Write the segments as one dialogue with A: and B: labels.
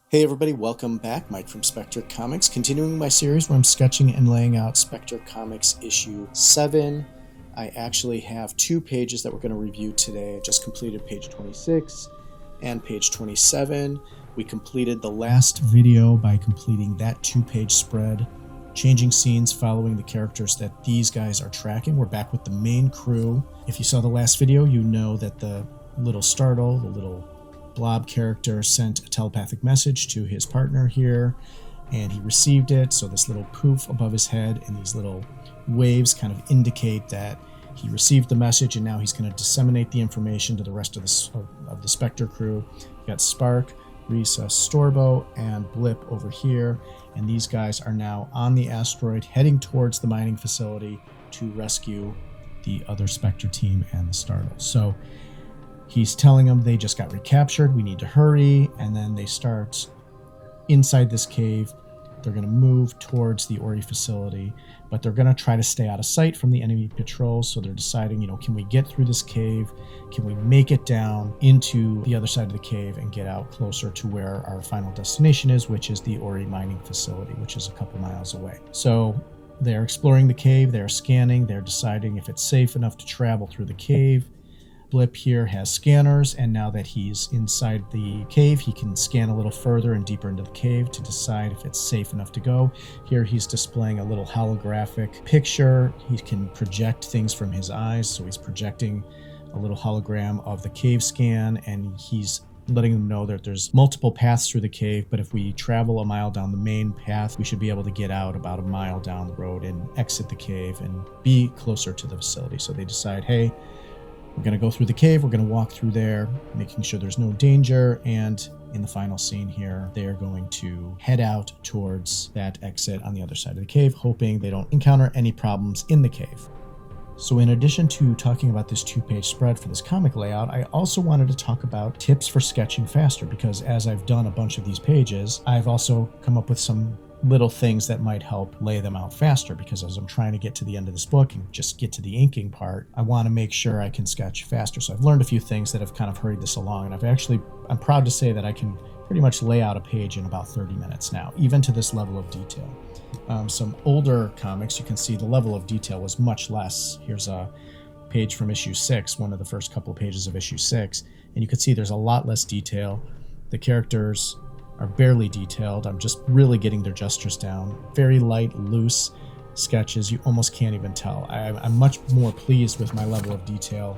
A: Hey everybody, welcome back. Mike from SPECTRE Comics, continuing my series where I'm sketching and laying out SPECTRE Comics issue 7. I actually have 2 pages that we're going to review today. I just completed page 26 and page 27. We completed the last video by completing that 2-page spread, changing scenes following the characters that these guys are tracking. We're back with the main crew. If you saw the last video, you know that the little Startle, the little blob character, sent a telepathic message to his partner here, and he received it. So this little poof above his head and these little waves kind of indicate that he received the message, and now he's going to disseminate the information to the rest of the SPECTRE crew. You got Spark, Risa, Storbo, and Blip over here, and these guys are now on the asteroid heading towards the mining facility to rescue the other SPECTRE team and the Startle. So he's telling them they just got recaptured, we need to hurry, and then they start inside this cave. They're going to move towards the Ori facility, but they're going to try to stay out of sight from the enemy patrols. So they're deciding, can we get through this cave? Can we make it down into the other side of the cave and get out closer to where our final destination is, which is the Ori mining facility, which is a couple miles away. So they're exploring the cave, they're scanning, they're deciding if it's safe enough to travel through the cave. Blip here has scanners, and now that he's inside the cave, he can scan a little further and deeper into the cave to decide if it's safe enough to go. Here he's displaying a little holographic picture. He can project things from his eyes, so he's projecting a little hologram of the cave scan, and he's letting them know that there's multiple paths through the cave, but if we travel a mile down the main path, we should be able to get out about a mile down the road and exit the cave and be closer to the facility. So they decide, hey, we're going to go through the cave, we're going to walk through there, making sure there's no danger, and in the final scene here, they are going to head out towards that exit on the other side of the cave, hoping they don't encounter any problems in the cave. So in addition to talking about this 2-page spread for this comic layout, I also wanted to talk about tips for sketching faster, because as I've done a bunch of these pages, I've also come up with some little things that might help lay them out faster, because as I'm trying to get to the end of this book and just get to the inking part, I want to make sure I can sketch faster. So I've learned a few things that have kind of hurried this along, and I'm proud to say that I can pretty much lay out a page in about 30 minutes now, even to this level of detail. Some older comics, you can see the level of detail was much less. Here's a page from issue 6, one of the first couple of pages of issue 6, and you can see there's a lot less detail. The characters are barely detailed. I'm just really getting their gestures down. Very light, loose sketches. You almost can't even tell. I'm much more pleased with my level of detail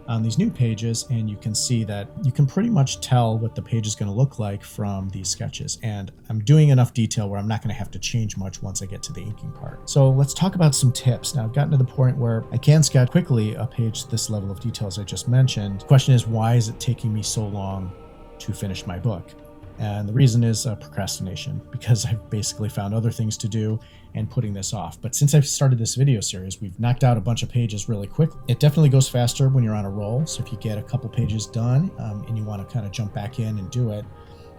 A: on these new pages, and you can see that you can pretty much tell what the page is going to look like from these sketches. And I'm doing enough detail where I'm not going to have to change much once I get to the inking part. So let's talk about some tips. Now I've gotten to the point where I can sketch quickly a page this level of detail as I just mentioned. The question is, why is it taking me so long to finish my book? And the reason is procrastination, because I've basically found other things to do and putting this off. But since I've started this video series, we've knocked out a bunch of pages really quick. It definitely goes faster when you're on a roll. So if you get a couple pages done and you want to kind of jump back in and do it,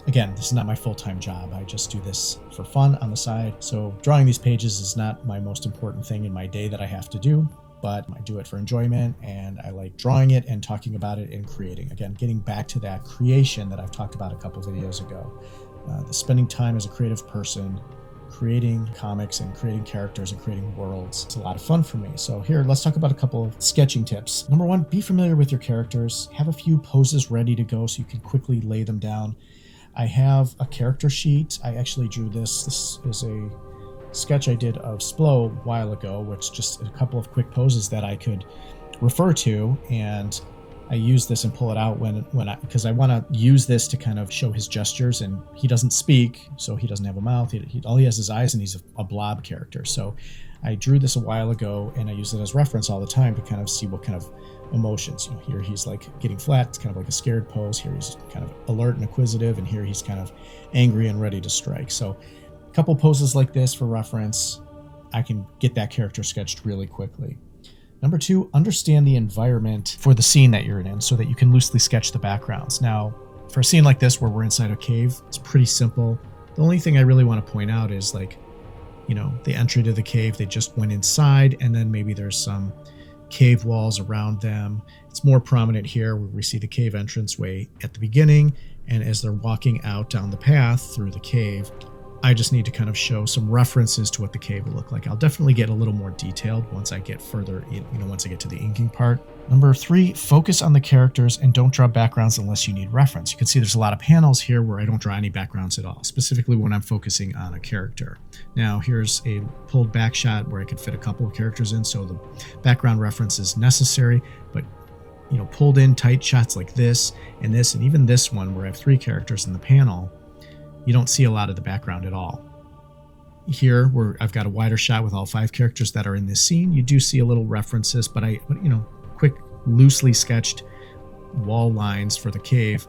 A: again, this is not my full-time job. I just do this for fun on the side. So drawing these pages is not my most important thing in my day that I have to do, but I do it for enjoyment, and I like drawing it and talking about it and creating. Again, getting back to that creation that I've talked about a couple videos ago. The spending time as a creative person, creating comics and creating characters and creating worlds. It's a lot of fun for me. So here, let's talk about a couple of sketching tips. Number 1, be familiar with your characters. Have a few poses ready to go so you can quickly lay them down. I have a character sheet. I actually drew this. This is a sketch I did of Splo a while ago, which just a couple of quick poses that I could refer to, and I use this and pull it out because I want to use this to kind of show his gestures, and he doesn't speak, so he doesn't have a mouth. All he has is eyes, and he's a blob character. So I drew this a while ago, and I use it as reference all the time to kind of see what kind of emotions. Here he's like getting flat, it's kind of like a scared pose. Here he's kind of alert and inquisitive, and here he's kind of angry and ready to strike. So a couple poses like this for reference, I can get that character sketched really quickly. Number 2, understand the environment for the scene that you're in so that you can loosely sketch the backgrounds. Now, for a scene like this where we're inside a cave, it's pretty simple. The only thing I really want to point out is the entry to the cave, they just went inside, and then maybe there's some cave walls around them. It's more prominent here where we see the cave entranceway at the beginning, and as they're walking out down the path through the cave, I just need to kind of show some references to what the cave will look like. I'll definitely get a little more detailed once I get further in, once I get to the inking part. Number 3, focus on the characters and don't draw backgrounds unless you need reference. You can see there's a lot of panels here where I don't draw any backgrounds at all, specifically when I'm focusing on a character. Now here's a pulled back shot where I could fit a couple of characters in, so the background reference is necessary, but pulled in tight shots like this, and even this one where I have 3 characters in the panel, you don't see a lot of the background at all. Here, where I've got a wider shot with all 5 characters that are in this scene, you do see a little references, but quick, loosely sketched wall lines for the cave,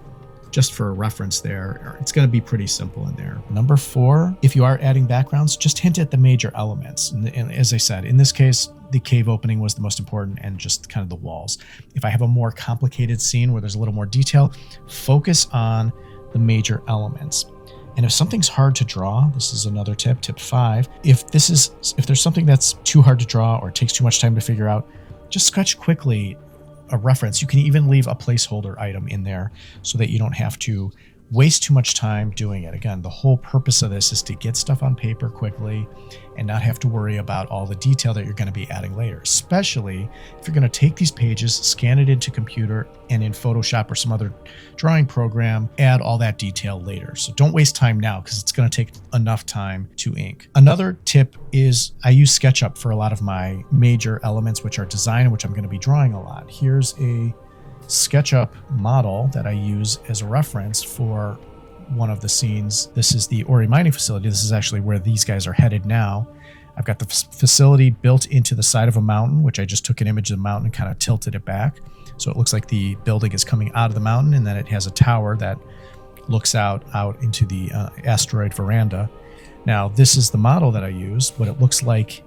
A: just for a reference there. It's going to be pretty simple in there. Number 4, if you are adding backgrounds, just hint at the major elements. And as I said, in this case, the cave opening was the most important, and just kind of the walls. If I have a more complicated scene where there's a little more detail, focus on the major elements. And if something's hard to draw, this is another tip, tip 5. If there's something that's too hard to draw or takes too much time to figure out, just sketch quickly a reference. You can even leave a placeholder item in there so that you don't have to waste too much time doing it. Again, the whole purpose of this is to get stuff on paper quickly and not have to worry about all the detail that you're going to be adding later, especially if you're going to take these pages, scan it into computer, and in Photoshop or some other drawing program, add all that detail later. So don't waste time now, because it's going to take enough time to ink. Another tip is I use SketchUp for a lot of my major elements, which are design, which I'm going to be drawing a lot. Here's a SketchUp model that I use as a reference for one of the scenes. This is the Ori mining facility. This is actually where these guys are headed now. I've got the facility built into the side of a mountain, which I just took an image of the mountain and kind of tilted it back. So it looks like the building is coming out of the mountain, and then it has a tower that looks out into the asteroid veranda. Now, this is the model that I use. What it looks like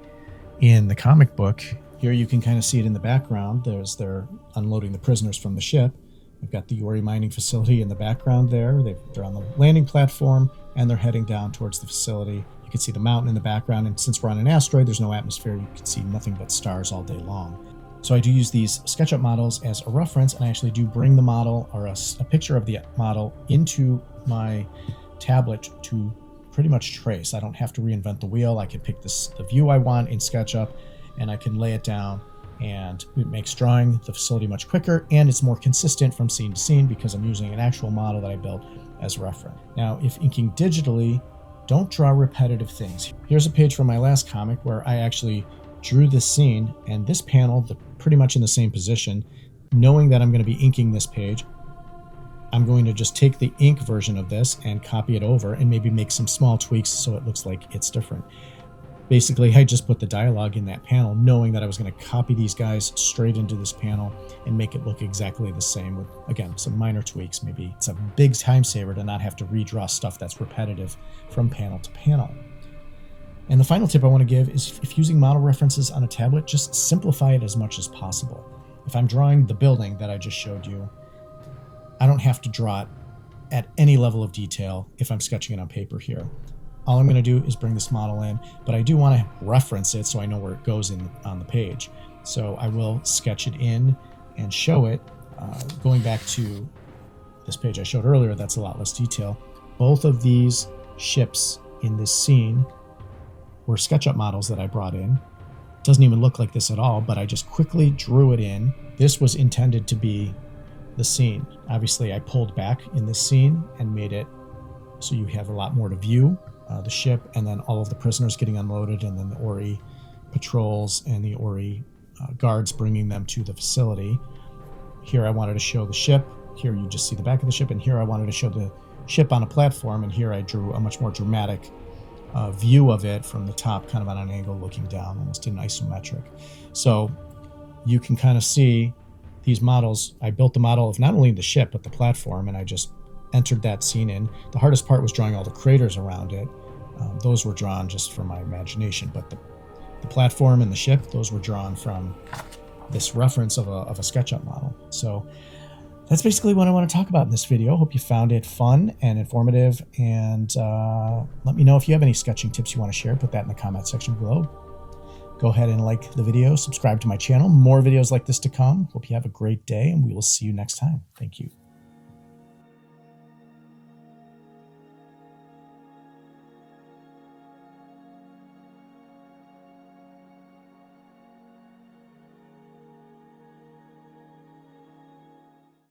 A: in the comic book. Here you can kind of see it in the background. They're unloading the prisoners from the ship. We've got the Ori mining facility in the background there. They're on the landing platform, and they're heading down towards the facility. You can see the mountain in the background, and since we're on an asteroid, there's no atmosphere. You can see nothing but stars all day long. So I do use these SketchUp models as a reference, and I actually do bring the model or a picture of the model into my tablet to pretty much trace. I don't have to reinvent the wheel. I can pick the view I want in SketchUp, and I can lay it down, and it makes drawing the facility much quicker, and it's more consistent from scene to scene because I'm using an actual model that I built as reference. Now, if inking digitally, don't draw repetitive things. Here's a page from my last comic where I actually drew this scene, and this panel, pretty much in the same position. Knowing that I'm going to be inking this page, I'm going to just take the ink version of this and copy it over and maybe make some small tweaks so it looks like it's different. Basically, I just put the dialogue in that panel, knowing that I was going to copy these guys straight into this panel and make it look exactly the same with, again, some minor tweaks. Maybe it's a big time saver to not have to redraw stuff that's repetitive from panel to panel. And the final tip I want to give is, if using model references on a tablet, just simplify it as much as possible. If I'm drawing the building that I just showed you, I don't have to draw it at any level of detail if I'm sketching it on paper here. All I'm going to do is bring this model in, but I do want to reference it so I know where it goes on the page. So I will sketch it in and show it. Going back to this page I showed earlier, that's a lot less detail. Both of these ships in this scene were SketchUp models that I brought in. It doesn't even look like this at all, but I just quickly drew it in. This was intended to be the scene. Obviously, I pulled back in this scene and made it so you have a lot more to view. The ship, and then all of the prisoners getting unloaded, and then the Ori patrols and the Ori guards bringing them to the facility. Here I wanted to show the ship. Here you just see the back of the ship, and here I wanted to show the ship on a platform, and here I drew a much more dramatic view of it from the top, kind of on an angle looking down, almost in isometric. So you can kind of see these models. I built the model of not only the ship, but the platform, and I just entered that scene in. The hardest part was drawing all the craters around it. Those were drawn just from my imagination, but the platform and the ship, those were drawn from this reference of a SketchUp model. So that's basically what I want to talk about in this video. Hope you found it fun and informative, and let me know if you have any sketching tips you want to share. Put that in the comment section below. Go Go ahead and like the video, subscribe to my channel. More videos like this to come. Hope you have a great day, and we will see you next time. Thank you.